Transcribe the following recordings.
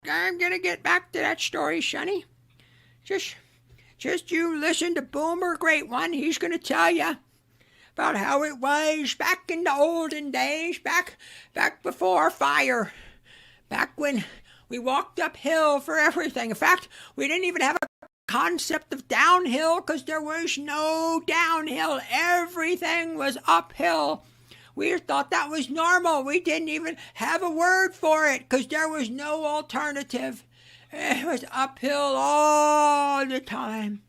I'm gonna get back to that story, Sonny. Just, just you listen to Boomer Great One. He's gonna tell you about how it was back in the olden days, back before fire, back when we walked uphill for everything. In fact, we didn't even have a concept of downhill because there was no downhill. Everything was uphill. We thought that was normal. We didn't even have a word for it because there was no alternative. It was uphill all the time.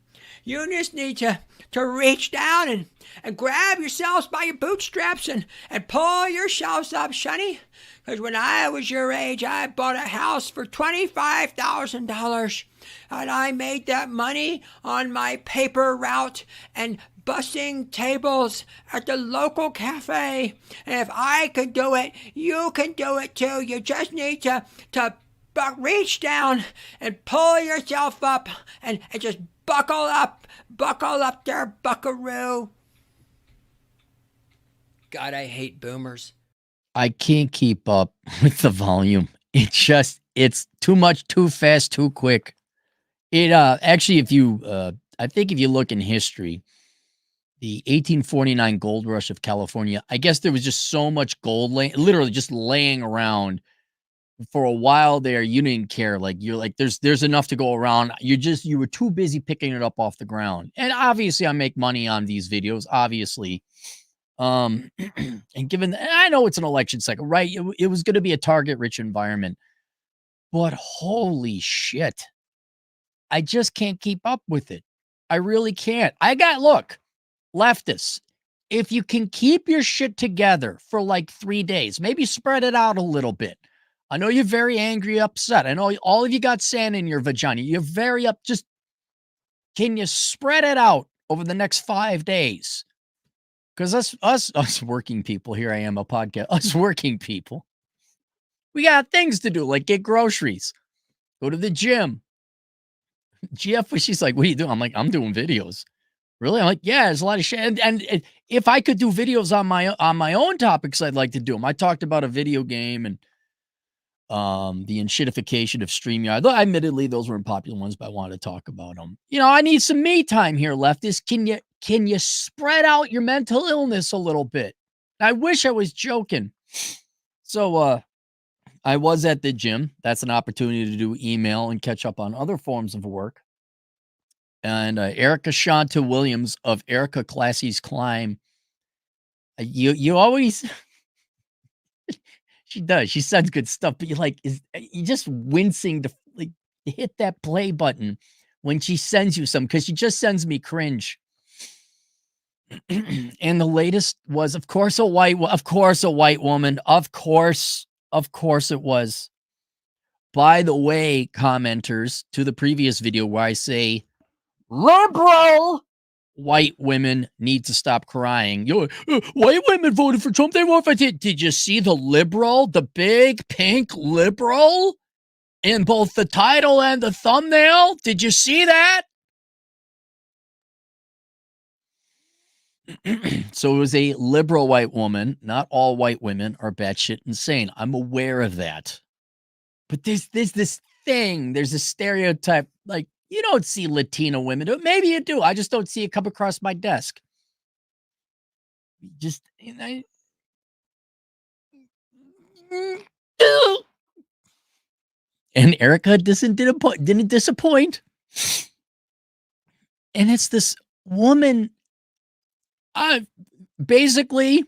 You just need to reach down and grab yourselves by your bootstraps and pull yourselves up, Sonny. Because when I was your age, I bought a house for $25,000. And I made that money on my paper route and bussing tables at the local cafe. And if I could do it, you can do it too. You just need to reach down and pull yourself up and just buckle up there, buckaroo. God, I hate boomers. I can't keep up with the volume. It's too much, too fast, too quick. It actually, if you I think if you look in history, the 1849 gold rush of California, I guess there was just so much gold literally just laying around for a while there. You didn't care. Like, you're like, there's enough to go around. You were too busy picking it up off the ground. And obviously I make money on these videos, obviously. And given, I know it's an election cycle, right? It was going to be a target rich environment, but holy shit. I just can't keep up with it. I really can't. Look, leftists, if you can keep your shit together for like 3 days, maybe spread it out a little bit. I know you're very angry, upset. I know all of you got sand in your vagina. You're very just, can you spread it out over the next 5 days? Because us working people, here I am, a podcast, us working people, we got things to do, like get groceries, go to the gym. GF, she's like, what are you doing? I'm like, I'm doing videos. Really? I'm like, yeah, there's a lot of shit. And if I could do videos on my own topics, I'd like to do them. I talked about a video game and the enshittification of StreamYard. Though admittedly, those weren't popular ones, but I wanted to talk about them. You know, I need some me time here, leftist. Can you spread out your mental illness a little bit? I wish I was joking. So I was at the gym. That's an opportunity to do email and catch up on other forms of work. And Erica Shanta Williams of Erica Classy's Climb. You always she does. She sends good stuff, but you just wincing to like hit that play button when she sends you some, because she just sends me cringe. And the latest was, of course, a white woman. Of course it was. By the way, commenters to the previous video where I say liberal white women need to stop crying. White women voted for Trump. They won't. Did you see the liberal, the big pink liberal in both the title and the thumbnail? Did you see that? So it was a liberal white woman. Not all white women are batshit insane. I'm aware of that. But there's this thing. There's a stereotype. Like, you don't see Latino women. Maybe you do. I just don't see it come across my desk. Just, and Erica didn't disappoint. And it's this woman. Basically,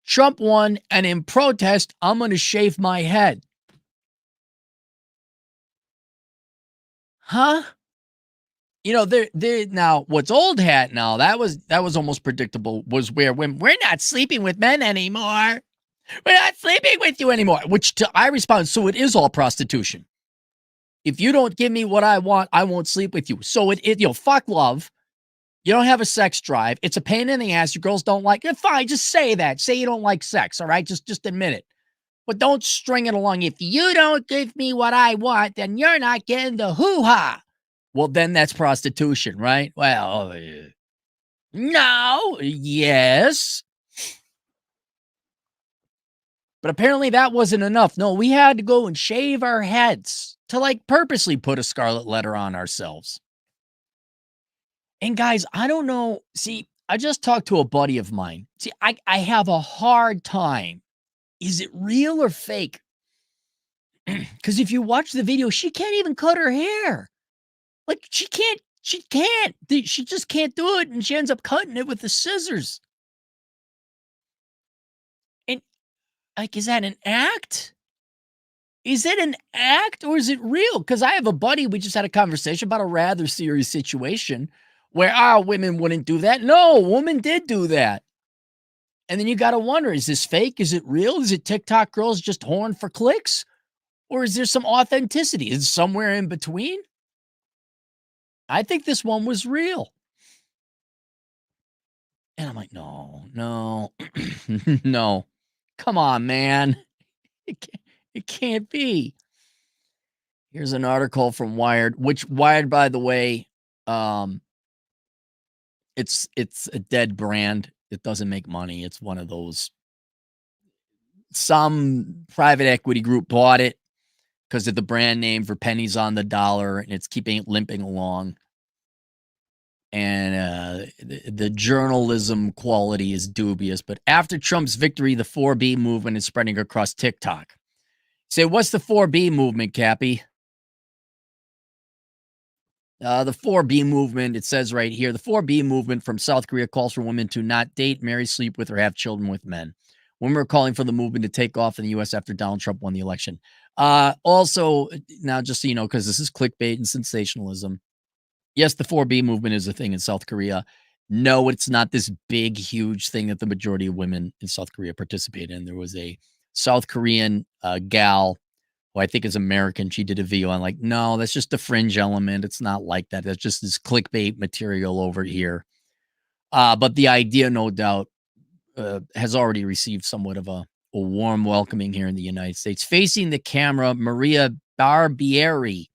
Trump won, and in protest, I'm going to shave my head. Huh? You know, they're now, what's old hat now, that was almost predictable, was where women, we're not sleeping with men anymore. We're not sleeping with you anymore. Which I respond, so it is all prostitution. If you don't give me what I want, I won't sleep with you. So fuck love. You don't have a sex drive. It's a pain in the ass. Your girls don't like it. Fine, just say that. Say you don't like sex, all right? Just admit it. But don't string it along. If you don't give me what I want, then you're not getting the hoo-ha. Well, then that's prostitution, right? Well, no, yes. But apparently that wasn't enough. No, we had to go and shave our heads to like purposely put a scarlet letter on ourselves. And guys, I don't know. See, I just talked to a buddy of mine. See, I have a hard time. Is it real or fake? Because if you watch the video, she can't even cut her hair. Like she can't. She just can't do it. And she ends up cutting it with the scissors. And like, is that an act? Is it an act or is it real? Because I have a buddy, we just had a conversation about a rather serious situation where women wouldn't do that. No, woman did do that. And then you got to wonder, is this fake? Is it real? Is it TikTok girls just horn for clicks? Or is there some authenticity? Is it somewhere in between? I think this one was real. And I'm like, no, no. Come on, man. It can't be. Here's an article from Wired, which Wired, by the way, it's a dead brand. It doesn't make money. It's one of those. Some private equity group bought it because of the brand name for pennies on the dollar, and it's keeping it limping along. And the journalism quality is dubious. But after Trump's victory, the 4B movement is spreading across TikTok. Say, what's the 4B movement, Cappy? The 4B movement, it says right here, the 4B movement from South Korea calls for women to not date, marry, sleep with, or have children with men. Women are calling for the movement to take off in the U.S. after Donald Trump won the election. Also, now just so you know, because this is clickbait and sensationalism, yes, the 4B movement is a thing in South Korea. No, it's not this big, huge thing that the majority of women in South Korea participate in. There was a South Korean gal who I think is American. She did a video on like, no, that's just a fringe element. It's not like that. That's just this clickbait material over here. But the idea, no doubt, has already received somewhat of a warm welcoming here in the United States. Facing the camera, Maria Barbieri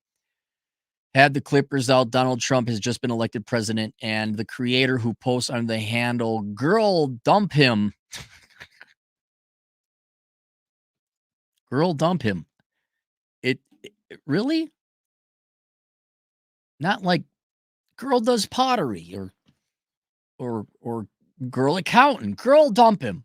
had the Clippers out. Donald Trump has just been elected president, and the creator who posts under the handle "Girl Dump Him," "Girl Dump Him." It really not like "Girl Does Pottery" or "Girl Accountant." "Girl Dump Him."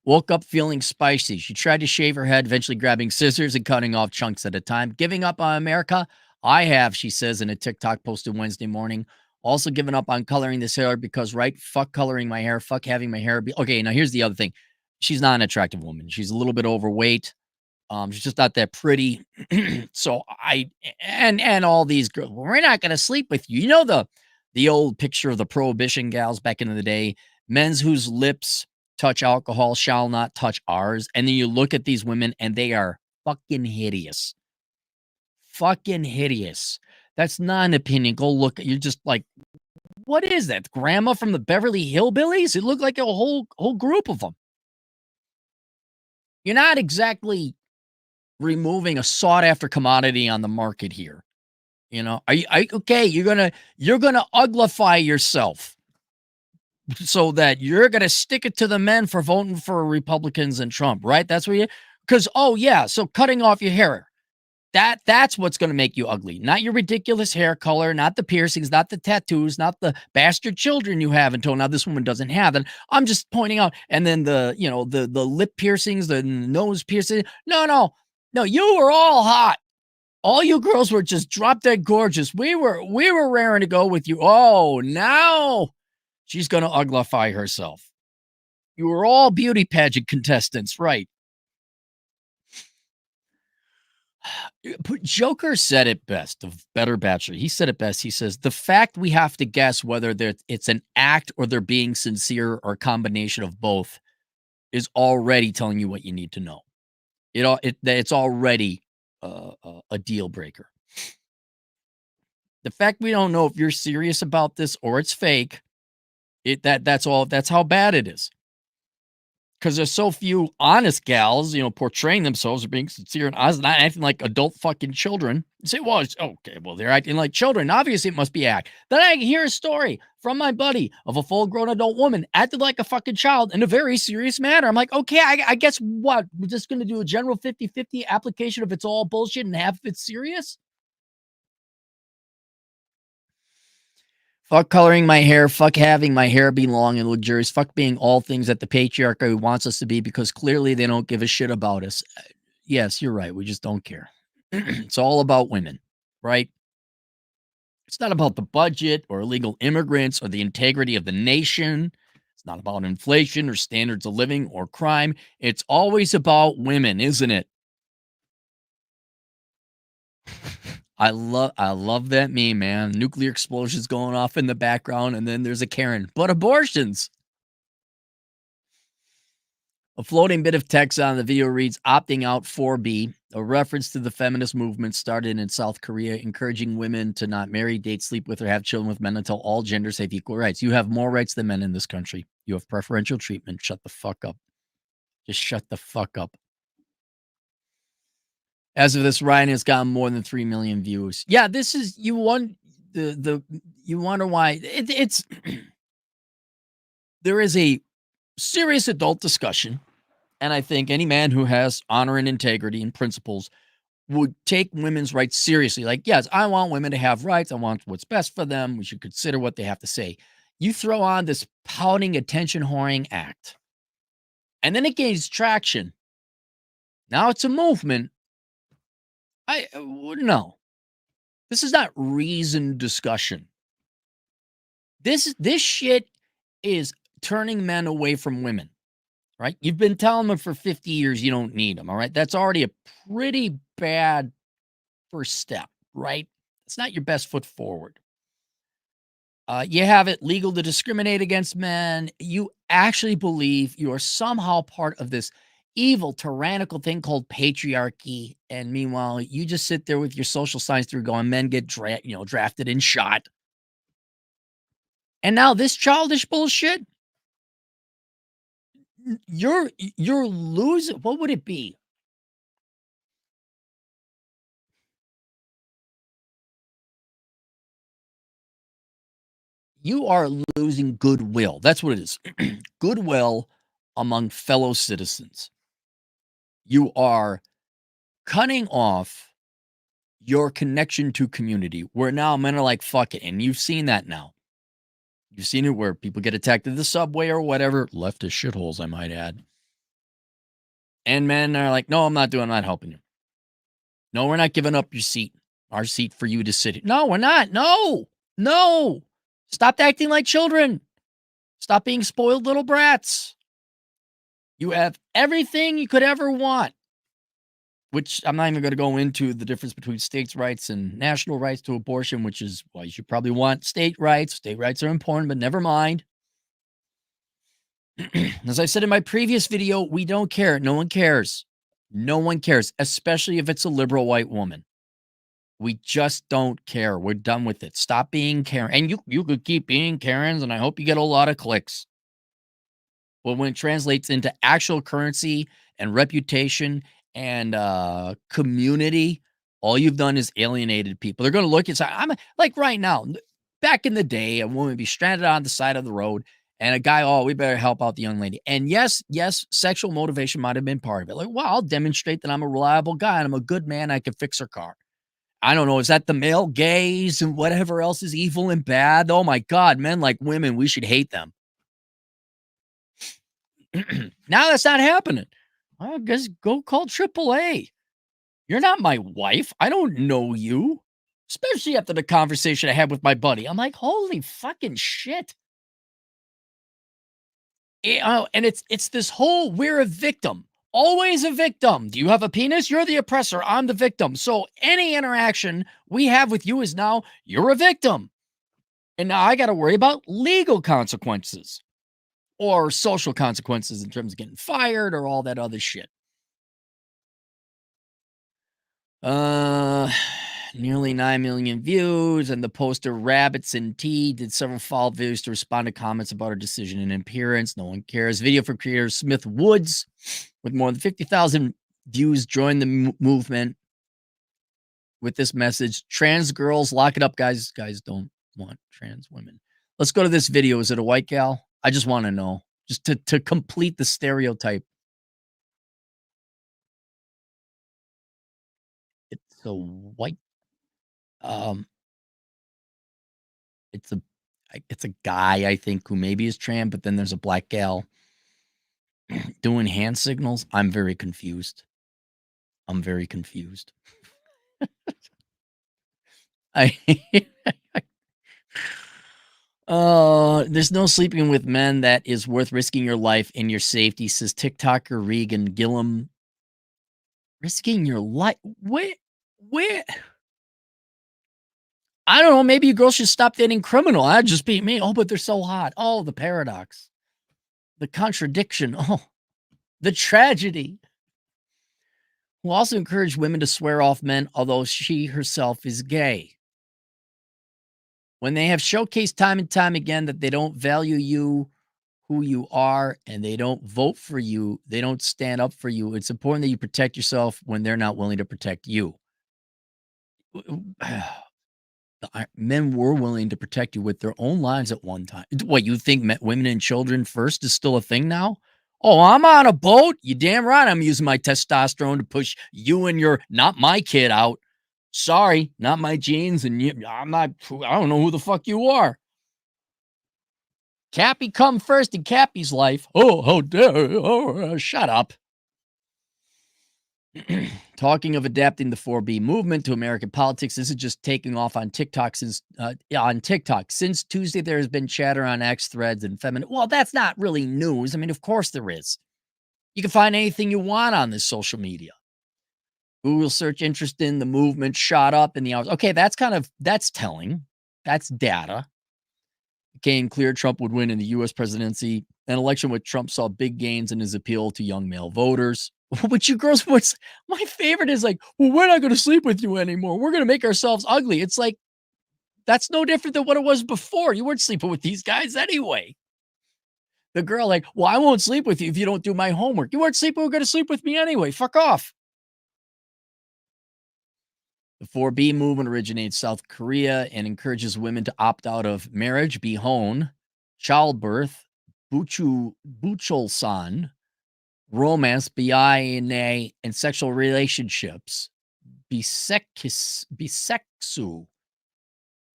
Woke up feeling spicy. She tried to shave her head, eventually grabbing scissors and cutting off chunks at a time. Giving up on America? I have, she says in a TikTok posted Wednesday morning. Also given up on coloring this hair because, right, fuck coloring my hair, fuck having my hair be... Okay, now here's the other thing. She's not an attractive woman. She's a little bit overweight. She's just not that pretty. So and all these girls, we're not going to sleep with you. You know the old picture of the prohibition gals back in the day, men's whose lips touch alcohol shall not touch ours. And then you look at these women and they are fucking hideous. Fucking hideous. That's not an opinion. Go look. You're just like, what is that? Grandma from the Beverly Hillbillies? It looked like a whole group of them. You're not exactly removing a sought after commodity on the market here. You know, okay? You're gonna uglify yourself so that you're gonna stick it to the men for voting for Republicans and Trump, right? That's what you. Because so cutting off your hair. That's what's going to make you ugly. Not your ridiculous hair color, not the piercings, not the tattoos, not the bastard children you have until now this woman doesn't have. And I'm just pointing out. And then the lip piercings, the nose piercing. No, you were all hot. All you girls were just drop dead gorgeous. We were raring to go with you. Oh, now she's going to uglify herself. You were all beauty pageant contestants, right? Joker said it best, of Better Bachelor. He said it best. He says, the fact we have to guess whether it's an act or they're being sincere or a combination of both is already telling you what you need to know. It's already a deal breaker. The fact we don't know if you're serious about this or it's fake, that's how bad it is. because there's so few honest gals, portraying themselves as being sincere and honest, not acting like adult fucking children. You say, well, it's okay. Well, they're acting like children. Obviously, it must be act. Then I hear a story from my buddy of a full-grown adult woman acted like a fucking child in a very serious manner. I'm like, okay, I guess what? We're just going to do a general 50-50 application if it's all bullshit and half of it's serious? Fuck coloring my hair. Fuck having my hair be long and luxurious. Fuck being all things that the patriarchy wants us to be because clearly they don't give a shit about us. Yes, you're right. We just don't care. It's all about women, right? It's not about the budget or illegal immigrants or the integrity of the nation. It's not about inflation or standards of living or crime. It's always about women, isn't it? I love that meme, man. Nuclear explosions going off in the background, and then there's a Karen. But abortions. A floating bit of text on the video reads, opting out 4B, a reference to the feminist movement started in South Korea, encouraging women to not marry, date, sleep with, or have children with men until all genders have equal rights. You have more rights than men in this country. You have preferential treatment. Shut the fuck up. Just shut the fuck up. As of this, Ryan has gotten more than 3 million views. Yeah, this is, you wonder why it's there is a serious adult discussion, and I think any man who has honor and integrity and principles would take women's rights seriously. Like, yes, I want women to have rights. I want what's best for them. We should consider what they have to say. You throw on this pouting, attention whoring act, and then it gains traction. Now it's a movement. No. This is not reasoned discussion. This shit is turning men away from women, right? You've been telling them for 50 years you don't need them, all right? That's already a pretty bad first step, right? It's not your best foot forward. You have it legal to discriminate against men. You actually believe you are somehow part of this evil, tyrannical thing called patriarchy. And meanwhile, you just sit there with your social science degree going, men get drafted and shot. And now this childish bullshit, you're losing. What would it be? You are losing goodwill. That's what it is. Goodwill among fellow citizens. You are cutting off your connection to community, where now men are like, fuck it. And you've seen that now. You've seen it where people get attacked in the subway or whatever. Leftist shitholes, I might add. And men are like, no, I'm not helping you. No, we're not giving up your seat. Our seat for you to sit in. No, we're not. No. Stop acting like children. Stop being spoiled little brats. You have everything you could ever want. Which I'm not even going to go into the difference between states' rights and national rights to abortion, which is why you should probably want state rights. State rights are important, but never mind. As I said in my previous video, we don't care. No one cares. No one cares, especially if it's a liberal white woman. We just don't care. We're done with it. Stop being Karen. And you could keep being Karens, and I hope you get a lot of clicks. But when it translates into actual currency and reputation and community, all you've done is alienated people. They're going to look and say, I'm like right now, back in the day, a woman would be stranded on the side of the road and a guy, oh, we better help out the young lady. And yes, sexual motivation might have been part of it. Like, well, I'll demonstrate that I'm a reliable guy and I'm a good man. I can fix her car. I don't know. Is that the male gaze and whatever else is evil and bad? Oh my God, men like women, we should hate them. Now that's not happening. I guess go call AAA. You're not my wife. I don't know you. Especially after the conversation I had with my buddy. I'm like, holy fucking shit. And it's this whole, we're a victim. Always a victim. Do you have a penis? You're the oppressor. I'm the victim. So any interaction we have with you is now, you're a victim. And now I got to worry about legal consequences. Or social consequences in terms of getting fired or all that other shit. nearly 9 million views, and the poster Rabbits and Tea did several follow videos to respond to comments about her decision and appearance. No one cares. Video from creator Smith Woods with more than 50,000 views joined the movement with this message: trans girls, lock it up, guys. Guys don't want trans women. Let's go to this video. Is it a white gal? I just want to know, just to complete the stereotype. It's a white, um, it's a it's a guy, I think, who maybe is trans, but then there's a black gal doing hand signals. I'm very confused. I'm very confused. I there's no sleeping with men that is worth risking your life and your safety, says TikToker Regan Gillum. Risking your life? Where? I don't know. Maybe you girls should stop dating criminal. That'd just be me. Oh, but they're so hot. Oh, the paradox, the contradiction. Oh, the tragedy. Who also encouraged women to swear off men, although she herself is gay. When they have showcased time and time again that they don't value you, who you are, and they don't vote for you, they don't stand up for you, it's important that you protect yourself when they're not willing to protect you. Men were willing to protect you with their own lives at one time. What, you think women and children first is still a thing now? Oh, I'm on a boat. You damn right I'm using my testosterone to push you and your not my kid out. Sorry, not my genes, and you, I don't know who the fuck you are. Cappy come first in Cappy's life. Oh, how dare! Oh, shut up. Talking of adapting the 4B movement to American politics, this is just taking off on TikTok since Tuesday. There has been chatter on X, Threads, and feminine. Well, that's not really news. I mean, of course there is. You can find anything you want on this social media. Google search interest in the movement shot up in the hours. Okay, that's telling. That's data. It became clear Trump would win in the U.S. presidency. An election where Trump saw big gains in his appeal to young male voters. But you girls, what's my favorite is like, well, we're not going to sleep with you anymore. We're going to make ourselves ugly. It's like, that's no different than what it was before. You weren't sleeping with these guys anyway. The girl like, well, I won't sleep with you if you don't do my homework. You weren't sleeping. We're going to sleep with me anyway. Fuck off. The 4B movement originates South Korea and encourages women to opt out of marriage, bihon, childbirth, buchulsan, romance, biana, and sexual relationships, bisexu,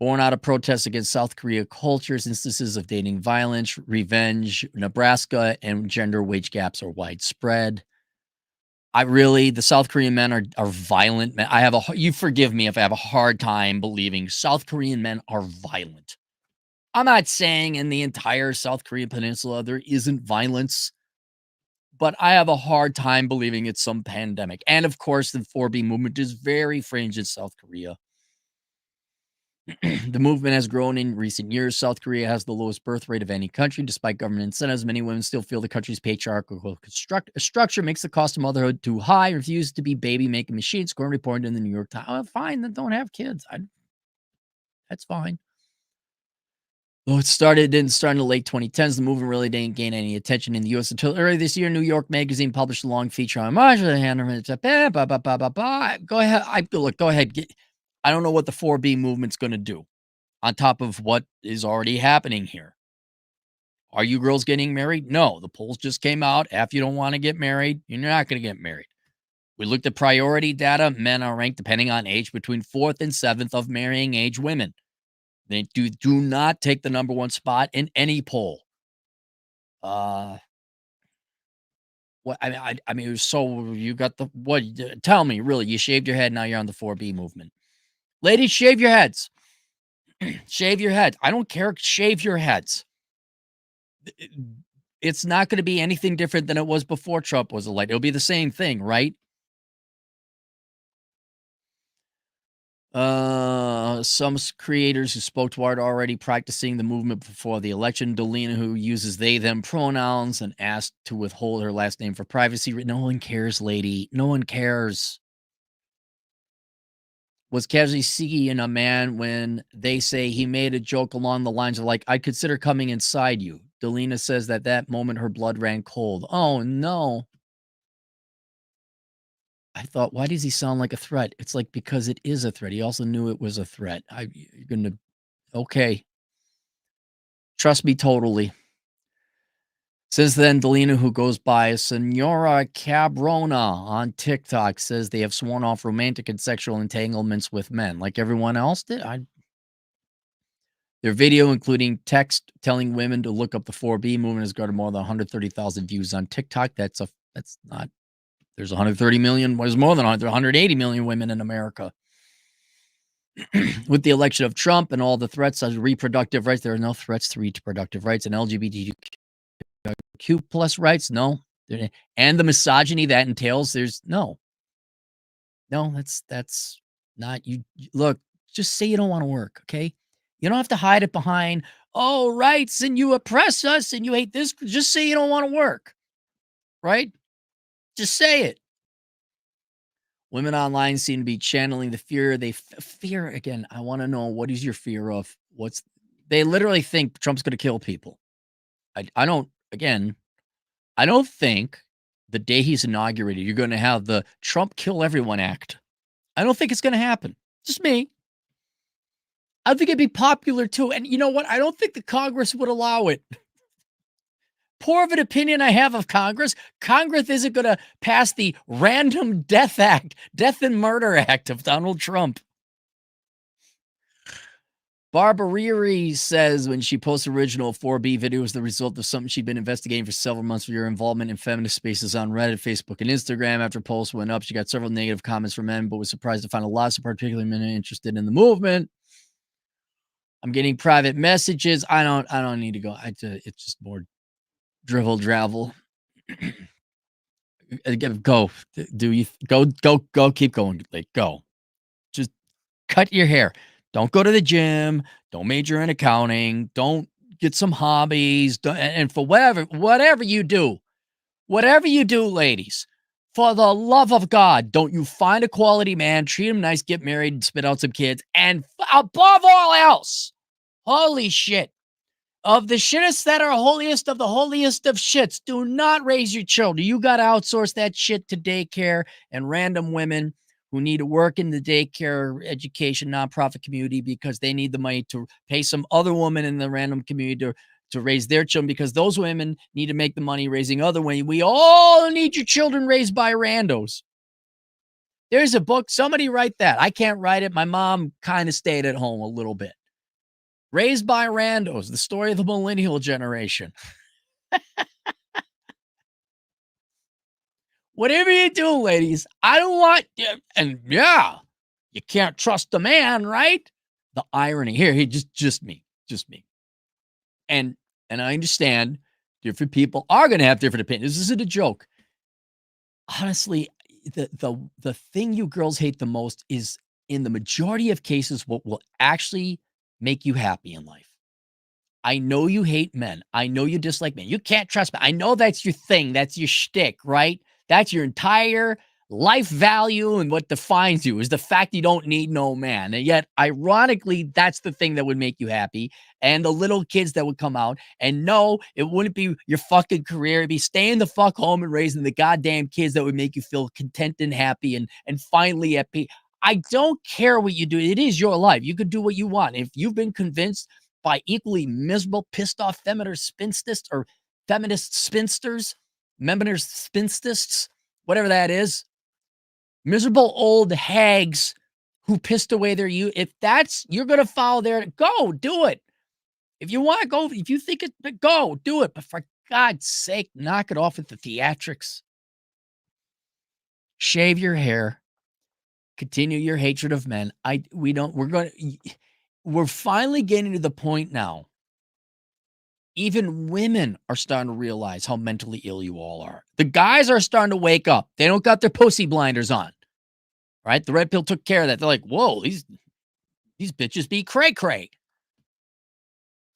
born out of protests against South Korea cultures, instances of dating violence, revenge, Nebraska, and gender wage gaps are widespread. The South Korean men are violent men. You forgive me if I have a hard time believing South Korean men are violent. I'm not saying in the entire South Korean peninsula there isn't violence, but I have a hard time believing it's some pandemic. And of course, the 4B movement is very fringe in South Korea. The movement has grown in recent years. South Korea has the lowest birth rate of any country. Despite government incentives, many women still feel the country's patriarchal structure makes the cost of motherhood too high, refuse to be baby-making machines, according reported in the New York Times. Oh, fine, then don't have kids. That's fine. Though it didn't start in the late 2010s, the movement really didn't gain any attention in the U.S. until earlier this year. New York Magazine published a long feature on March. Go ahead. Go ahead. I don't know what the 4B movement's going to do on top of what is already happening here. Are you girls getting married? No. The polls just came out. If you don't want to get married, you're not going to get married. We looked at priority data. Men are ranked, depending on age, between 4th and 7th of marrying age women. They do not take the number one spot in any poll. What I mean, so you got the what? Tell me, really, you shaved your head, now you're on the 4B movement. Ladies, shave your heads. Shave your head. I don't care. Shave your heads. It's not going to be anything different than it was before Trump was elected. It'll be the same thing, right? Some creators who spoke to Art already practicing the movement before the election. Delina, who uses they, them pronouns and asked to withhold her last name for privacy. No one cares, lady. No one cares. was casually seeing a man when they say he made a joke along the lines of like, I'd consider coming inside you. Delina says that moment her blood ran cold. Oh, no. I thought, why does he sound like a threat? It's like, because it is a threat. He also knew it was a threat. You're going to, okay. Trust me totally. Since then, Delina, who goes by Senora Cabrona on TikTok, says they have sworn off romantic and sexual entanglements with men, like everyone else did. Their video, including text telling women to look up the 4B movement, has garnered more than 130,000 views on TikTok. That's not. There's 130 million. There's more than 180 million women in America. With the election of Trump and all the threats on reproductive rights, there are no threats to reproductive rights and LGBTQ plus rights. No, and the misogyny that entails. There's no. That's not you. Look, just say you don't want to work. Okay, you don't have to hide it behind rights and you oppress us and you hate this. Just say you don't want to work. Right? Just say it. Women online seem to be channeling the fear. Fear again. I want to know, what is your fear of? They literally think Trump's going to kill people. I don't think the day he's inaugurated, you're going to have the Trump kill everyone act. I don't think it's going to happen. Just me. I think it'd be popular too. And you know what? I don't think the Congress would allow it. Poor of an opinion I have of Congress. Congress isn't going to pass the Random Death Act, Death and Murder Act of Donald Trump. Barbariri says when she posts original 4B video was the result of something she'd been investigating for several months for your involvement in feminist spaces on Reddit, Facebook, and Instagram. After posts went up, she got several negative comments from men, but was surprised to find a lot of particularly men interested in the movement. I'm getting private messages. I don't need to go. It's just more drivel dravel. Go. Go. Keep going. Like, go. Just cut your hair. Don't go to the gym. Don't major in accounting. Don't get some hobbies. And for whatever you do, ladies, for the love of God, don't you find a quality man, treat him nice, get married, and spit out some kids. And above all else, holy shit, of the shittest that are holiest of the holiest of shits, do not raise your children. You got to outsource that shit to daycare and random women who need to work in the daycare, education, nonprofit community because they need the money to pay some other woman in the random community to raise their children, because those women need to make the money raising other women. We all need your children raised by randos. There's a book. Somebody write that. I can't write it. My mom kind of stayed at home a little bit. Raised by randos, the story of the millennial generation. Whatever you do, ladies, I don't want, and yeah, you can't trust a man, right? The irony here, just me. And I understand different people are going to have different opinions. This isn't a joke. Honestly, the thing you girls hate the most is, in the majority of cases, what will actually make you happy in life. I know you hate men. I know you dislike men. You can't trust men. I know that's your thing. That's your shtick, right? That's your entire life value, and what defines you is the fact you don't need no man. And yet, ironically, that's the thing that would make you happy. And the little kids that would come out, and no, it wouldn't be your fucking career. It'd be staying the fuck home and raising the goddamn kids that would make you feel content and happy and finally at peace. I don't care what you do. It is your life. You could do what you want. If you've been convinced by equally miserable, pissed off feminist spinsters or feminist spinsters, whatever that is, miserable old hags who pissed away their youth, if that's, you're going to follow their, go do it. If you want to go, if you think it, go do it. But for God's sake, knock it off at the theatrics. Shave your hair. Continue your hatred of men. We're finally getting to the point now. Even women are starting to realize how mentally ill you all are. The guys are starting to wake up. They don't got their pussy blinders on. Right? The red pill took care of that. They're like, whoa, these bitches be cray-cray.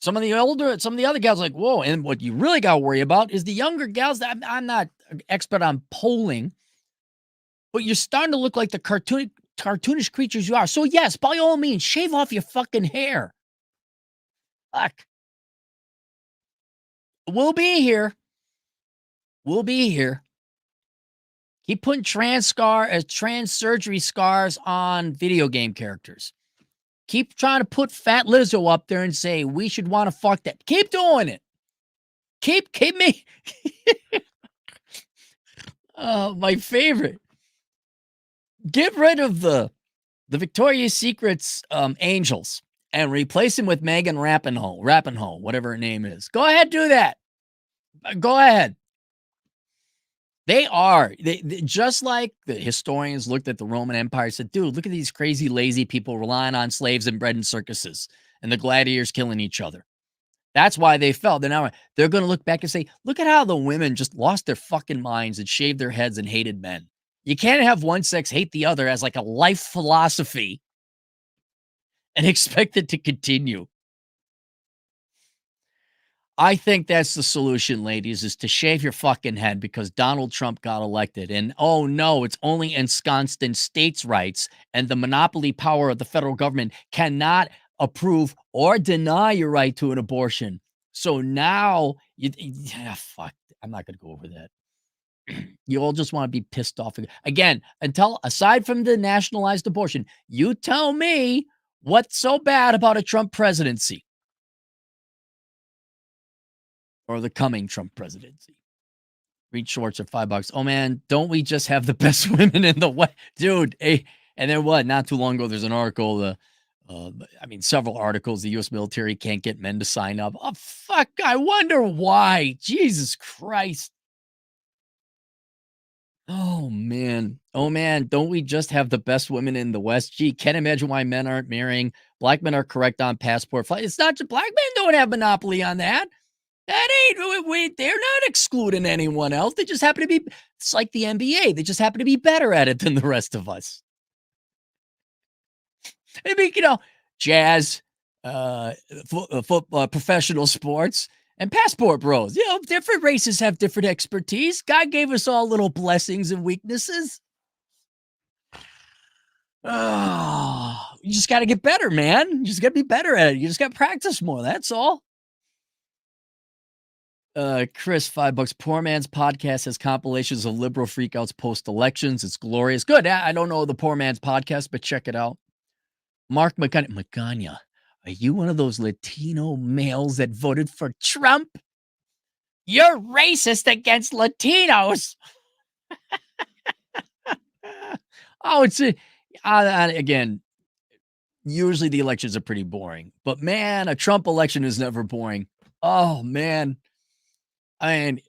Some of the other gals are like, whoa. And what you really got to worry about is the younger gals. I'm not an expert on polling, but you're starting to look like the cartoonish creatures you are. So yes, by all means, shave off your fucking hair. Fuck. We'll be here. We'll be here. Keep putting trans surgery scars on video game characters. Keep trying to put Fat Lizzo up there and say we should want to fuck that. Keep doing it. Keep me. My favorite. Get rid of the Victoria's Secret's angels and replace him with Megan Rapinoe, whatever her name is. Go ahead, do that. Go ahead. They are. They just like the historians looked at the Roman Empire and said, dude, look at these crazy, lazy people relying on slaves and bred in circuses and the gladiators killing each other. That's why they fell. They're going to look back and say, look at how the women just lost their fucking minds and shaved their heads and hated men. You can't have one sex hate the other as like a life philosophy and expect it to continue. I think that's the solution, ladies, is to shave your fucking head because Donald Trump got elected. And oh no, it's only ensconced in states' rights, and the monopoly power of the federal government cannot approve or deny your right to an abortion. So now, fuck, I'm not going to go over that. You all just want to be pissed off. Again, aside from the nationalized abortion, you tell me what's so bad about a Trump presidency. Or the coming Trump presidency. Reed Schwartz at $5. Oh man, don't we just have the best women in the West? Dude, and then what? Not too long ago, there's an article, several articles, the U.S. military can't get men to sign up. Oh, fuck, I wonder why. Jesus Christ. Oh man, don't we just have the best women in the West? Gee, can't imagine why men aren't marrying. Black men are correct on passport flight. It's not just black men don't have monopoly on that. That ain't, they're not excluding anyone else. They just happen to be, it's like the NBA. They just happen to be better at it than the rest of us. I mean, jazz, football, professional sports, and passport bros. Different races have different expertise. God gave us all little blessings and weaknesses. Oh, you just got to get better, man. You just got to be better at it. You just got to practice more. That's all. Chris, $5. Poor Man's Podcast has compilations of liberal freakouts post-elections. It's glorious. Good. I don't know the Poor Man's Podcast, but check it out. Mark Magana, are you one of those Latino males that voted for Trump? You're racist against Latinos. Again, usually the elections are pretty boring, but man, a Trump election is never boring. Oh man. I mean,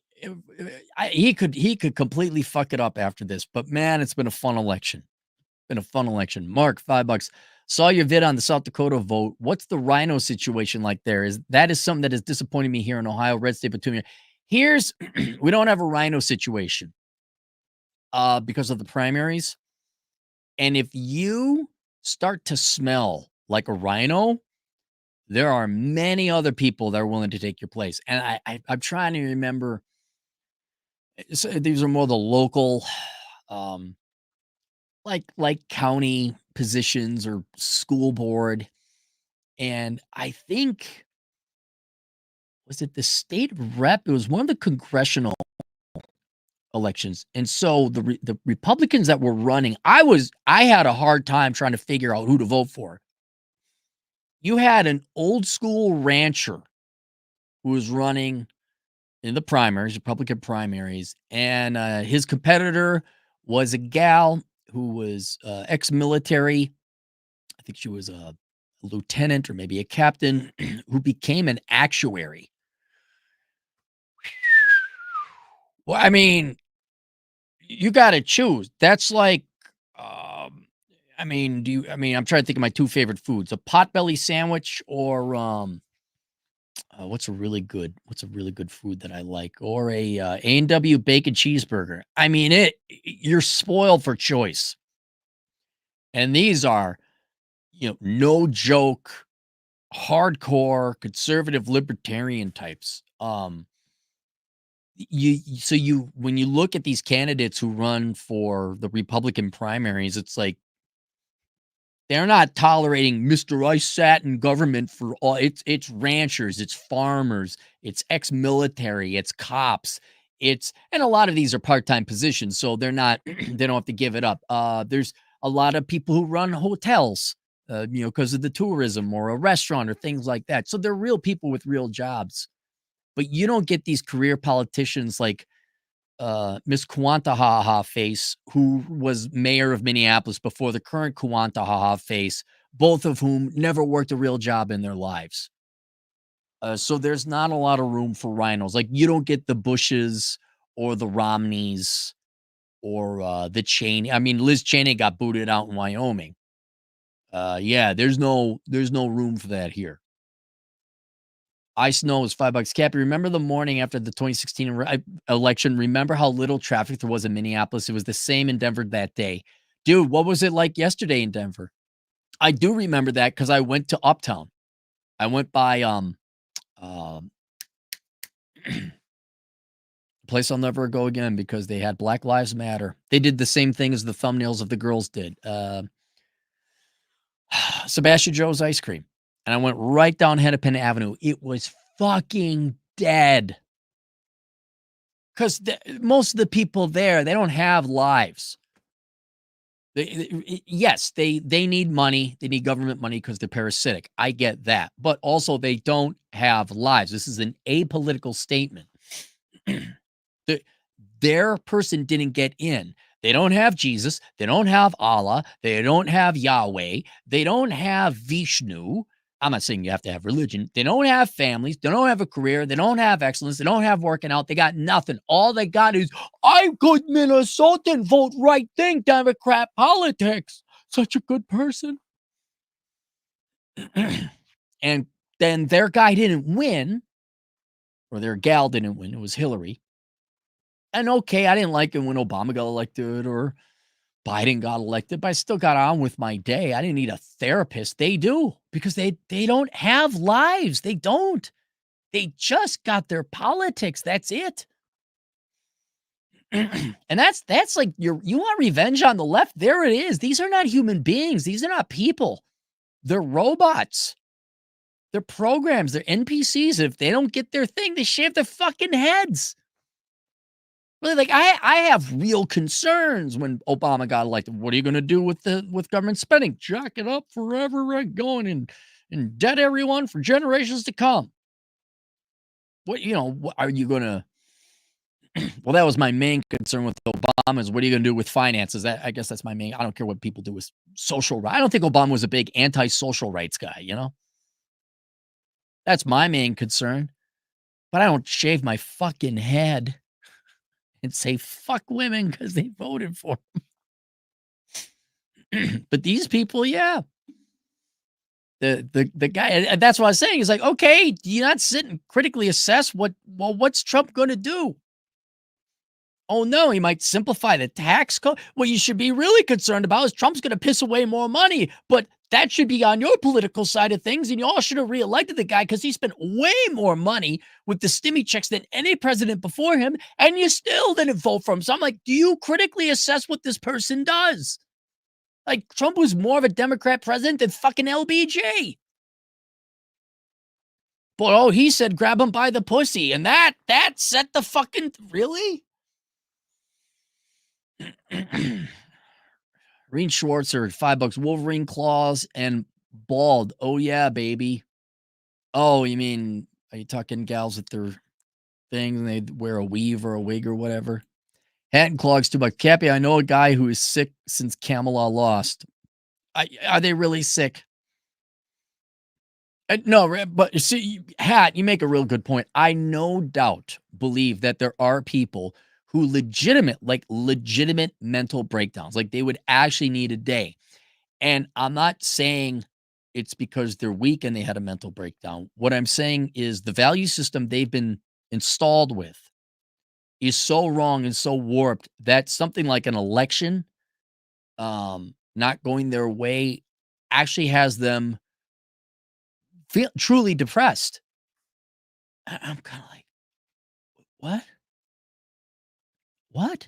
he could completely fuck it up after this, but man, it's been a fun election. Mark, $5. Saw your vid on the South Dakota vote. What's the rhino situation like there? That is something that is disappointing me here in Ohio, red state Petunia. We don't have a rhino situation because of the primaries. And if you start to smell like a rhino, there are many other people that are willing to take your place. And I'm trying to remember. So these are more the local, like county positions or school board. And I think, was it the state rep? It was one of the congressional elections. And so the Republicans that were running, I had a hard time trying to figure out who to vote for. You had an old school rancher who was running in the primaries, Republican primaries, and his competitor was a gal who was ex-military. I think she was a lieutenant or maybe a captain who became an actuary. Well, I mean, you got to choose. That's like, I'm trying to think of my two favorite foods: a potbelly sandwich or what's a really good food that I like, or a A&W bacon cheeseburger. I mean, you're spoiled for choice. And these are, no joke, hardcore conservative libertarian types. When you look at these candidates who run for the Republican primaries, it's like They're not tolerating Mr. I sat in government for all it's ranchers, it's farmers, it's ex-military, it's cops, and a lot of these are part-time positions, so they're not they don't have to give it up. There's a lot of people who run hotels, because of the tourism or a restaurant or things like that. So they're real people with real jobs. But you don't get these career politicians like Miss Quantahaha face, who was mayor of Minneapolis before the current Quantahaha face, both of whom never worked a real job in their lives. So there's not a lot of room for rhinos. Like you don't get the Bushes or the Romneys or the Cheney. I mean, Liz Cheney got booted out in Wyoming. Yeah, there's no room for that here. Ice Snow is $5. Cappy, remember the morning after the 2016 election? Remember how little traffic there was in Minneapolis? It was the same in Denver that day. Dude, what was it like yesterday in Denver? I do remember that because I went to Uptown. I went by place I'll never go again because they had Black Lives Matter. They did the same thing as the thumbnails of the girls did. Sebastian Joe's ice cream. And I went right down Hennepin Avenue. It was fucking dead. Because most of the people there, they don't have lives. Yes, they need money. They need government money because they're parasitic. I get that. But also, they don't have lives. This is an apolitical statement. Their person didn't get in. They don't have Jesus. They don't have Allah. They don't have Yahweh. They don't have Vishnu. I'm not saying you have to have religion. They don't have families. They don't have a career. They don't have excellence. They don't have working out. They got nothing. All they got is, I'm good Minnesotan, vote right thing, Democrat politics. Such a good person. And then their guy didn't win, or their gal didn't win. It was Hillary. And okay, I didn't like it when Obama got elected or Biden got elected, but I still got on with my day. I didn't need a therapist. They do because they don't have lives. They don't. They just got their politics. That's it. And that's like you want revenge on the left? There it is. These are not human beings. These are not people. They're robots. They're programs. They're NPCs. If they don't get their thing, they shave their fucking heads. Really, like I have real concerns when Obama got elected. What are you going to do with government spending? Jack it up forever, right? Going and debt everyone for generations to come. What are you going to? Well, that was my main concern with Obama is what are you going to do with finances? I guess that's my main. I don't care what people do with social rights. I don't think Obama was a big anti-social rights guy. That's my main concern. But I don't shave my fucking head and say fuck women because they voted for him. But these people, yeah. The guy, and that's what I was saying. Is like, okay, do you not sit and critically assess what's Trump going to do? Oh no, he might simplify the tax code. What you should be really concerned about is Trump's going to piss away more money, but that should be on your political side of things. And you all should have reelected the guy because he spent way more money with the stimmy checks than any president before him. And you still didn't vote for him. So I'm like, do you critically assess what this person does? Like Trump was more of a Democrat president than fucking LBJ. But he said grab him by the pussy. And that set the fucking, really? Reen Schwartzer, $5. Wolverine claws and bald. Oh yeah, baby. Oh, you mean, are you talking gals with their things and they wear a weave or a wig or whatever? Hat and clogs $2. Cappy, I know a guy who is sick since Kamala lost. Are they really sick? No, but see, Hat, you make a real good point. I no doubt believe that there are people who legitimate mental breakdowns, like they would actually need a day. And I'm not saying it's because they're weak and they had a mental breakdown. What I'm saying is the value system they've been installed with is so wrong and so warped that something like an election not going their way actually has them feel truly depressed. I'm kind of like, what? What?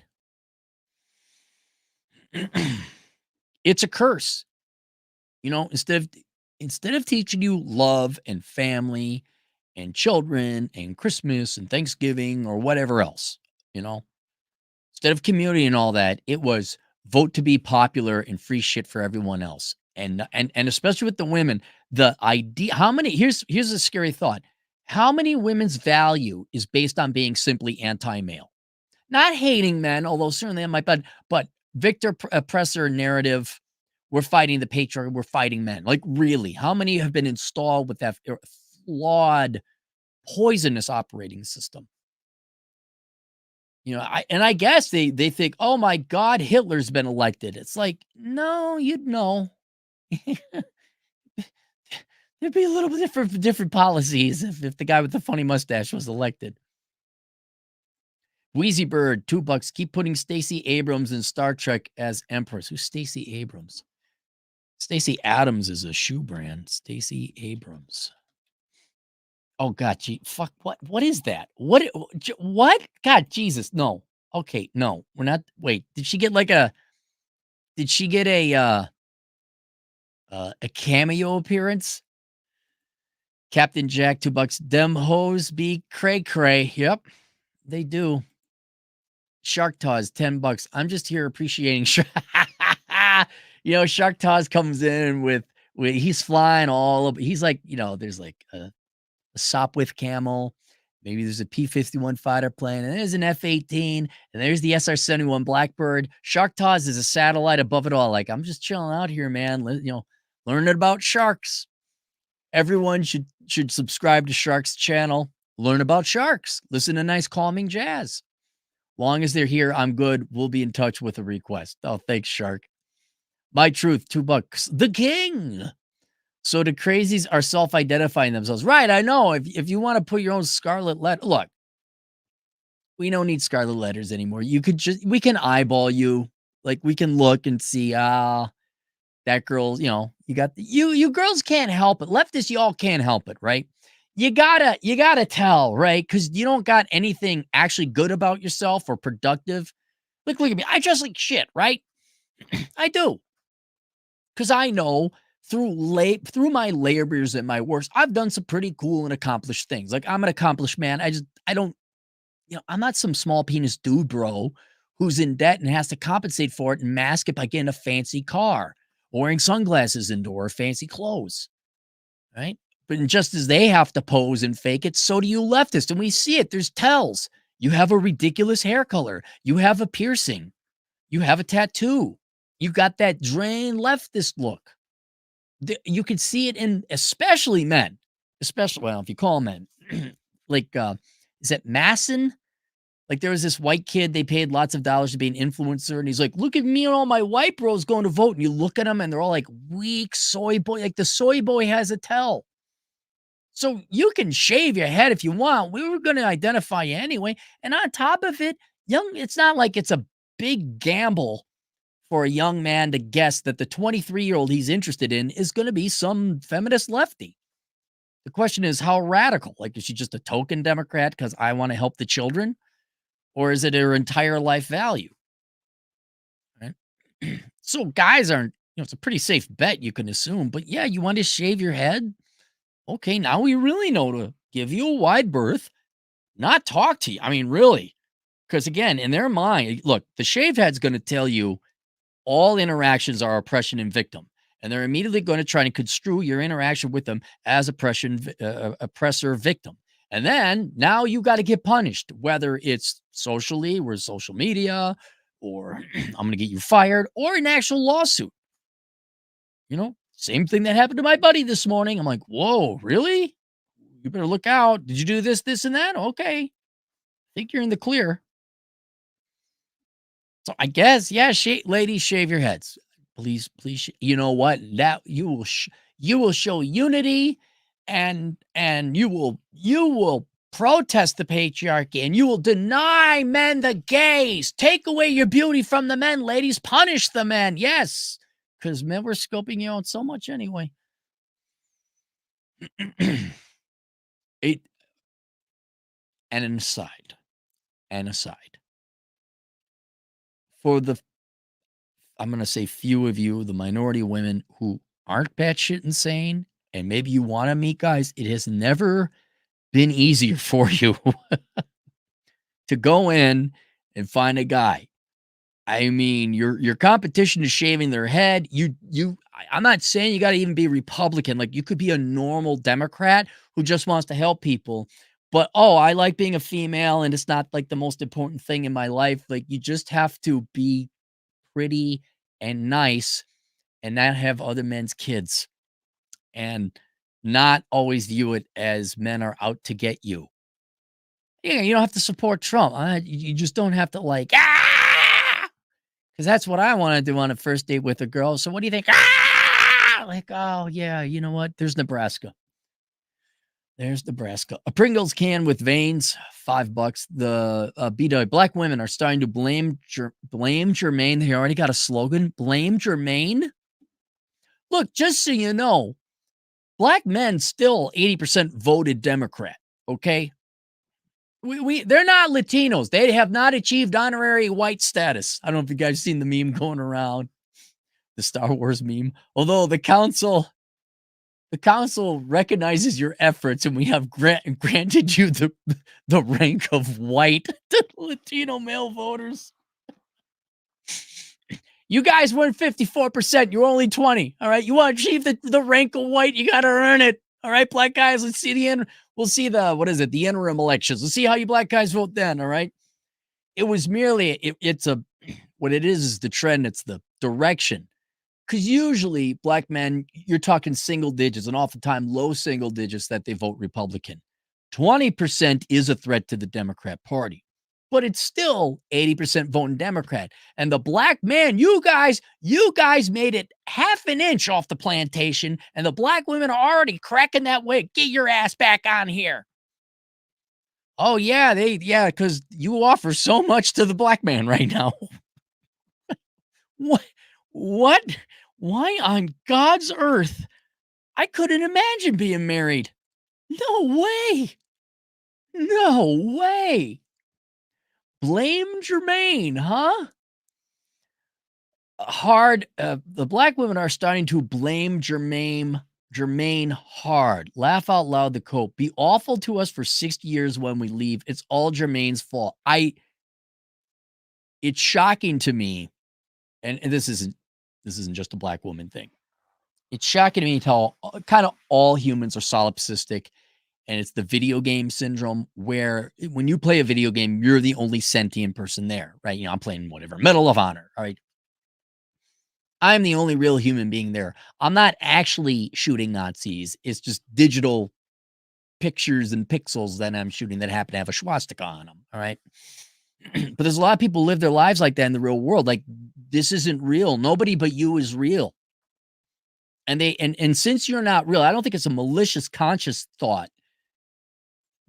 It's a curse. You know, instead of teaching you love and family and children and Christmas and Thanksgiving or whatever else, you know, instead of community and all that, it was vote to be popular and free shit for everyone else. And especially with the women, the idea how many here's a scary thought. How many women's value is based on being simply anti-male? Not hating men, although certainly that might, but victor oppressor narrative. We're fighting the patriarchy. We're fighting men. Like really, how many have been installed with that flawed, poisonous operating system? You know, I guess they think, oh my God, Hitler's been elected. It's like, no, you'd know. There'd be a little bit different policies if the guy with the funny mustache was elected. Wheezy Bird, $2. Keep putting Stacey Abrams in Star Trek as Empress. Who's Stacey Abrams? Stacey Adams is a shoe brand. Stacey Abrams. Oh God, fuck! What is that? What? God, Jesus, no. Okay, no, we're not. Wait, did she get like a? Did she get a cameo appearance? Captain Jack, $2. Dem hoes be cray cray. Yep, they do. Shark Taz, $10. I'm just here appreciating. Shark Taz comes in with he's flying all over. He's like, there's like a Sopwith Camel. Maybe there's a P-51 fighter plane, and there's an F-18, and there's the SR-71 Blackbird. Shark Taz is a satellite above it all. Like, I'm just chilling out here, man. Learning about sharks. Everyone should subscribe to Shark's channel. Learn about sharks. Listen to nice calming jazz. Long as they're here, I'm good. We'll be in touch with a request. Oh, thanks, Shark. My Truth, $2. The King. So the crazies are self-identifying themselves. Right, I know. If you want to put your own scarlet letter, look, we don't need scarlet letters anymore. We can eyeball you. Like we can look and see, that girl, you girls can't help it. Leftists, y'all can't help it, right? You gotta tell, right? Because you don't got anything actually good about yourself or productive. Look at me. I dress like shit, right? I do. Because I know through my labors and my works, I've done some pretty cool and accomplished things. Like I'm an accomplished man. I'm not some small penis dude, bro, who's in debt and has to compensate for it and mask it by getting a fancy car, or wearing sunglasses indoor, or fancy clothes, right? But just as they have to pose and fake it, so do you leftists. And we see it. There's tells. You have a ridiculous hair color. You have a piercing. You have a tattoo. You got that drain leftist look. You could see it in especially men. Well, if you call men. Like, is it Masson? Like there was this white kid, they paid lots of dollars to be an influencer. And he's like, look at me and all my white bros going to vote. And you look at them and they're all like weak soy boy. Like the soy boy has a tell. So you can shave your head if you want. We were going to identify you anyway. And on top of it, it's not like it's a big gamble for a young man to guess that the 23-year-old he's interested in is going to be some feminist lefty. The question is, how radical? Like, is she just a token Democrat because I want to help the children? Or is it her entire life value? Right? So guys aren't, it's a pretty safe bet you can assume. But yeah, you want to shave your head? Okay, now we really know to give you a wide berth, not talk to you. I mean, really. Because again, in their mind, look, the shave head's going to tell you all interactions are oppression and victim. And they're immediately going to try to construe your interaction with them as oppressor victim. And then now you got to get punished, whether it's socially or social media, or I'm going to get you fired, or an actual lawsuit. Same thing that happened to my buddy this morning. I'm like, whoa, really? You better look out. Did you do this, and that? Okay. I think you're in the clear. So I guess, yeah, ladies, shave your heads. Please. You know what? That you will show unity and you will protest the patriarchy and you will deny men the gaze. Take away your beauty from the men, ladies. Punish the men. Yes. Because men were scoping you out so much anyway. And an aside. For the, I'm going to say few of you, the minority of women who aren't batshit insane, and maybe you want to meet guys, it has never been easier for you to go in and find a guy. I mean, your competition is shaving their head. I'm not saying you got to even be Republican. Like, you could be a normal Democrat who just wants to help people. But, I like being a female and it's not like the most important thing in my life. Like, you just have to be pretty and nice and not have other men's kids and not always view it as men are out to get you. Yeah, you don't have to support Trump. You just don't have to like, because that's what I want to do on a first date with a girl. So what do you think? Like, oh, yeah, you know what? There's Nebraska. There's Nebraska. A Pringles can with veins, $5. The B-Dog black women are starting to blame Jermaine. They already got a slogan. Blame Jermaine. Look, just so you know, black men still 80% voted Democrat. Okay. They're not Latinos. They have not achieved honorary white status. I don't know if you guys seen the meme going around, the Star Wars meme. Although the council recognizes your efforts, and we have granted you the rank of white to Latino male voters. You guys weren't 54%. You're only 20. All right. You want to achieve the rank of white, you got to earn it. All right, black guys, let's see we'll see the interim elections. Let's see how you black guys vote then. All right. It was merely, what it is the trend. It's the direction. Because usually black men, you're talking single digits, and oftentimes low single digits that they vote Republican. 20% is a threat to the Democrat Party, but it's still 80% voting Democrat. And the black man, you guys made it half an inch off the plantation, and the black women are already cracking that whip. Get your ass back on here. Oh, yeah, because you offer so much to the black man right now. What? Why on God's earth? I couldn't imagine being married. No way. No way. Blame Jermaine, huh? Hard. The black women are starting to blame Jermaine hard. Laugh out loud, the quote. Be awful to us for 60 years when we leave. It's all Jermaine's fault. It's shocking to me, and this isn't just a black woman thing. It's shocking to me how kind of all humans are solipsistic, and it's the video game syndrome where when you play a video game, you're the only sentient person there, right? I'm playing whatever, Medal of Honor, all right? I'm the only real human being there. I'm not actually shooting Nazis. It's just digital pictures and pixels that I'm shooting that happen to have a swastika on them, all right? But there's a lot of people who live their lives like that in the real world. Like, this isn't real. Nobody but you is real. And and since you're not real, I don't think it's a malicious, conscious thought.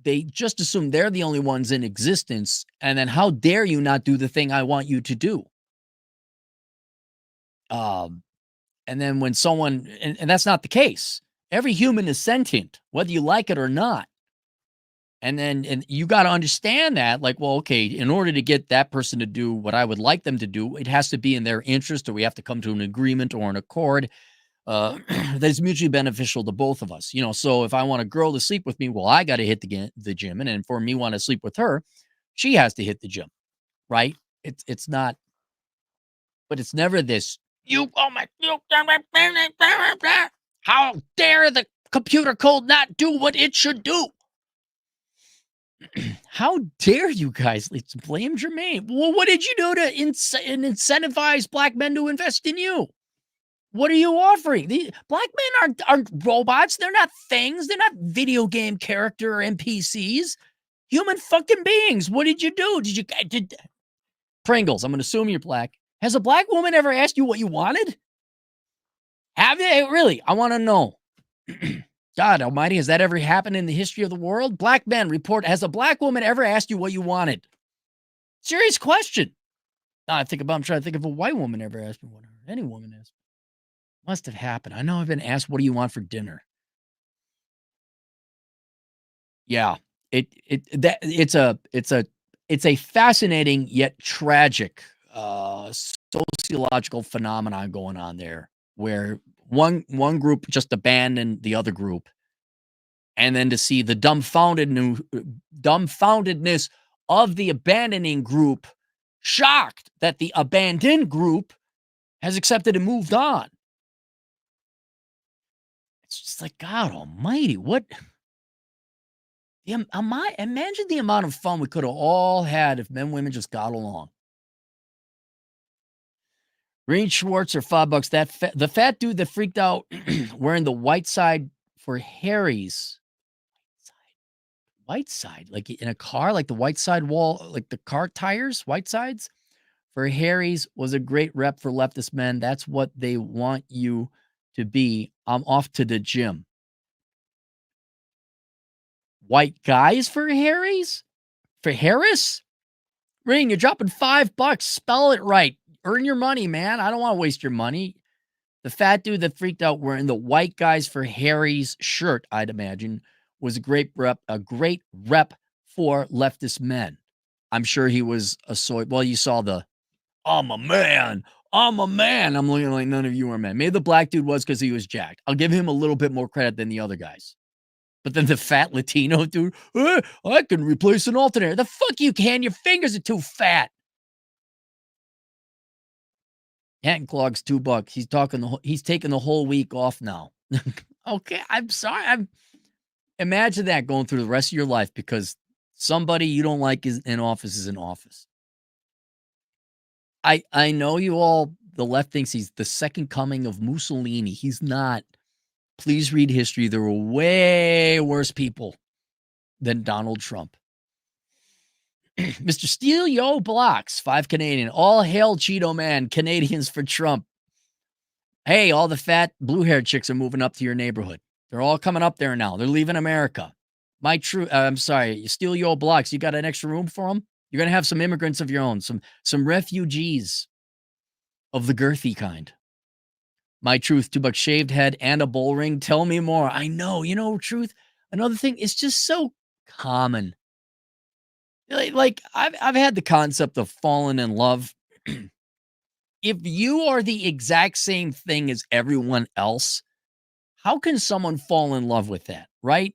They just assume they're the only ones in existence. And then how dare you not do the thing I want you to do? And then when someone, and that's not the case. Every human is sentient, whether you like it or not. And you got to understand that, like, well, okay, in order to get that person to do what I would like them to do, it has to be in their interest, or we have to come to an agreement or an accord that's mutually beneficial to both of us. So if I want a girl to sleep with me, well, I got to hit the gym. And then for me want to sleep with her, she has to hit the gym, right? It's not, but it's never this, how dare the computer code not do what it should do? How dare you guys? Let's blame Jermaine. Well, what did you do to incentivize black men to invest in you? What are you offering? These black men aren't robots. They're not things. They're not video game character or NPCs. Human fucking beings. What did you do? Did Pringles? I'm going to assume you're black. Has a black woman ever asked you what you wanted? Have they? Really? I want to know. God almighty, has that ever happened in the history of the world? Black men report, has a black woman ever asked you what you wanted? Serious question. I'm trying to think if a white woman ever asked me what any woman asked. Must have happened. I know I've been asked, what do you want for dinner? Yeah. It's a fascinating yet tragic sociological phenomenon going on there, where one group just abandoned the other group, and then to see the dumbfoundedness of the abandoning group, shocked that the abandoned group has accepted and moved on. It's just like, God almighty, what? Imagine the amount of fun we could have all had if men and women just got along. Green Schwartz or $5. The fat dude that freaked out wearing the white side for Harry's. White side, like in a car, like the white side wall, like the car tires, white sides for Harry's was a great rep for leftist men. That's what they want you to be. I'm off to the gym. White guys for Harry's? For Harris? Ring, you're dropping $5. Spell it right. Earn your money, man. I don't want to waste your money. The fat dude that freaked out wearing the white guys for Harry's shirt, I'd imagine, was a great rep for leftist men. I'm sure he was a soy. Well, you saw the, I'm a man. I'm a man. I'm looking like none of you are men. Maybe the black dude was because he was jacked. I'll give him a little bit more credit than the other guys. But then the fat Latino dude, I can replace an alternator. The fuck you can. Your fingers are too fat. Hatton Clogs $2. He's taking the whole week off now. Okay, I'm sorry. Imagine that going through the rest of your life because somebody you don't like is in office. I know you all, the left thinks he's the second coming of Mussolini. He's not. Please read history. There were way worse people than Donald Trump. Mr. Steele Yo Blocks, 5 Canadian. All hail Cheeto Man. Canadians for Trump. Hey, all the fat blue-haired chicks are moving up to your neighborhood. They're all coming up there now. They're leaving America. I'm sorry. Steele Yo Blocks, you got an extra room for them? You're going to have some immigrants of your own, some refugees of the girthy kind. My Truth, $2 shaved head and a bull ring. Tell me more. I know, Truth. Another thing, it's just so common. Like I've had the concept of falling in love. If you are the exact same thing as everyone else, how can someone fall in love with that, right?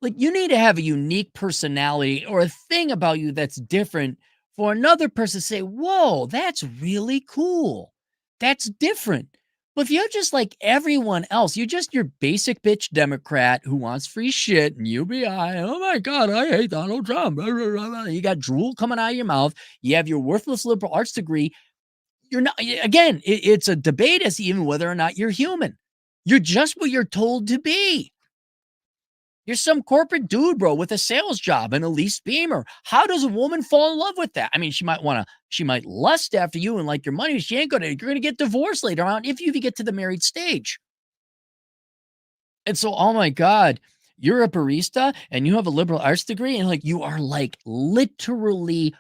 Like you need to have a unique personality or a thing about you that's different for another person to say, whoa, that's really cool. That's different. But if you're just like everyone else, you're just your basic bitch Democrat who wants free shit and UBI. Oh my God, I hate Donald Trump. You got drool coming out of your mouth. You have your worthless liberal arts degree. You're not, again, it's a debate as to even whether or not you're human. You're just what you're told to be. You're some corporate dude, bro, with a sales job and a leased Beamer. How does a woman fall in love with that? I mean, she might lust after you and like your money. You're going to get divorced later on if you get to the married stage. And so, oh my God, you're a barista and you have a liberal arts degree and like you are like literally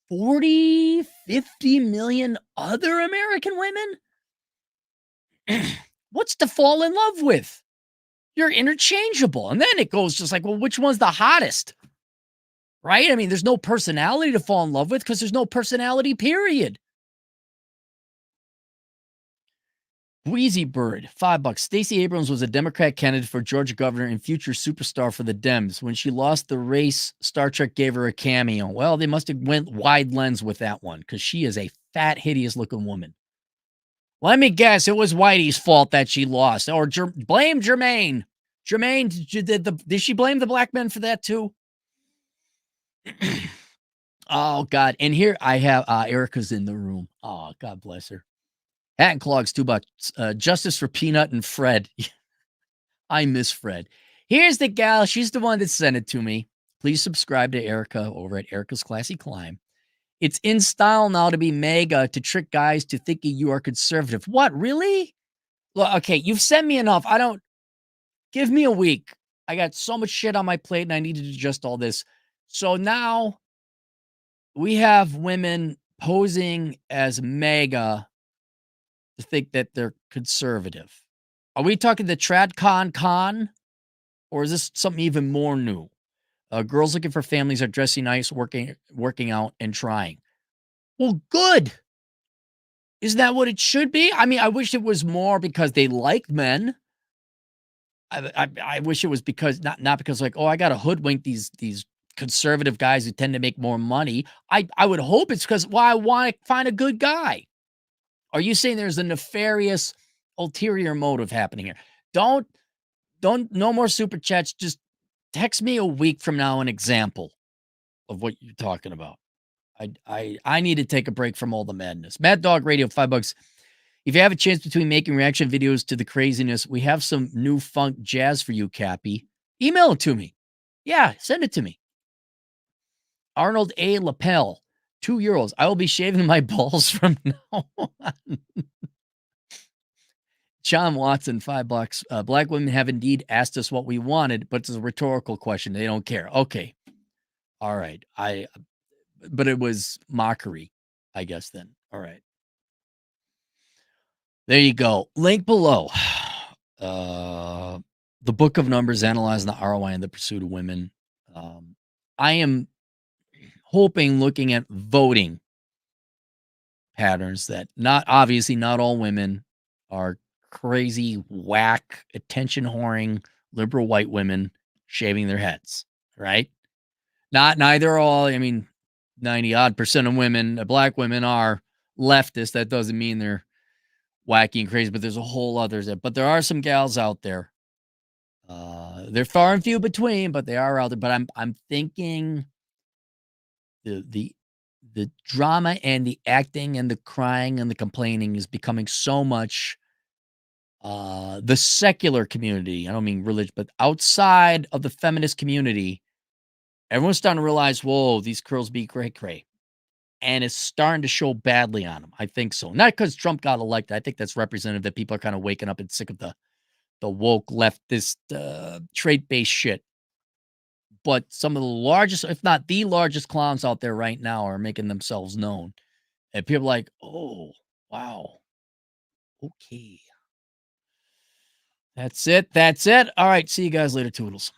40, 50 million other American women. What's to fall in love with? You're interchangeable. And then it goes just like, well, which one's the hottest? Right? I mean, there's no personality to fall in love with because there's no personality, period. Wheezy Bird, $5. Stacey Abrams was a Democrat candidate for Georgia governor and future superstar for the Dems. When she lost the race, Star Trek gave her a cameo. Well, they must have went wide lens with that one because she is a fat, hideous-looking woman. Let me guess, it was Whitey's fault that she lost. Or blame Jermaine. Jermaine, did she blame the black men for that too? Oh, God. And here I have Erica's in the room. Oh, God bless her. Hat and Clogs, $2. Justice for Peanut and Fred. I miss Fred. Here's the gal. She's the one that sent it to me. Please subscribe to Erica over at Erica's Classy Climb. It's in style now to be mega, to trick guys to thinking you are conservative. What, really? Well, okay, you've sent me enough. Give me a week. I got so much shit on my plate and I need to adjust all this. So now we have women posing as mega to think that they're conservative. Are we talking the TradCon con? Or is this something even more new? Girls looking for families are dressing nice, working out, and trying. Well, good. Isn't that what it should be? I mean, I wish it was more because they liked men. I wish it was because not because like, oh, I gotta hoodwink these conservative guys who tend to make more money. I would hope it's because, well, I want to find a good guy. Are you saying there's a nefarious ulterior motive happening here? Don't no more super chats. Just text me a week from now an example of what you're talking about. I need to take a break from all the madness. Mad Dog Radio, $5. If you have a chance between making reaction videos to the craziness, we have some new funk jazz for you, Cappy. Email it to me. Yeah, send it to me. Arnold A. Lapel, €2. I will be shaving my balls from now on. John Watson, $5. Black women have indeed asked us what we wanted, but it's a rhetorical question. They don't care. Okay. All right. But it was mockery, I guess then. All right. There you go. Link below. The Book of Numbers analyzing the ROI in the pursuit of women. I am hoping, looking at voting patterns, that not all women are crazy, whack, attention whoring, liberal white women shaving their heads, right? Neither all. I mean, 90 odd % of women, black women, are leftist. That doesn't mean they're wacky and crazy, but there's a whole others. But there are some gals out there. They're far and few between, but they are out there. But I'm thinking the drama and the acting and the crying and the complaining is becoming so much the secular community. I don't mean religion, but outside of the feminist community, everyone's starting to realize, whoa, these girls be cray. And it's starting to show badly on them. I think so. Not because Trump got elected. I think that's representative that people are kind of waking up and sick of the woke leftist trait-based shit. But some of the largest, if not the largest clowns out there right now are making themselves known. And people are like, oh, wow. Okay. That's it. All right. See you guys later, Toodles.